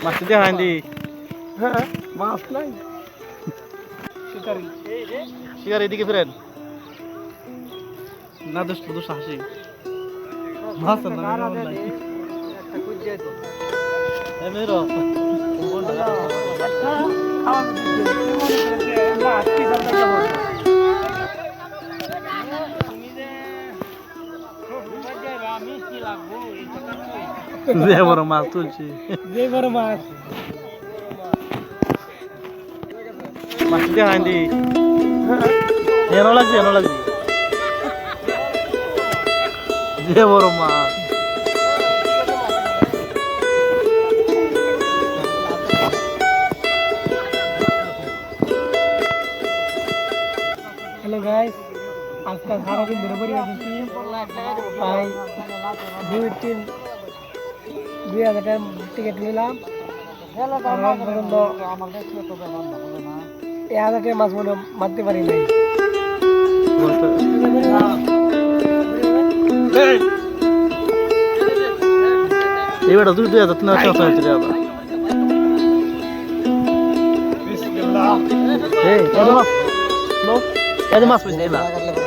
মাছ দিয়ে হাঁদি হ্যাঁ মাছ নাই শিকারি শিকার এদিকে ফিরেন না দোষ দোষ হাসি মাছ না নাই একটা কুইজে তো এমেরো খাওয়া দিতে না কি জানতে যাব যে বড় মাছ তুলছি যে বড় মাছ মাছ দিয়ে হাঁদি এনো লাগছে যে বড় মাছ হ্যালো গাইস আজকে সারাদিন ধরে পড়ে গেছি প্রায় 2,000 টাকা টিকিট নিলাম পর্যন্ত 1,000 টাকা মাছ মনে মারতে পারি নাই এবারে 2,000 3,000 টাকা এই এত মাছ পেয়েছি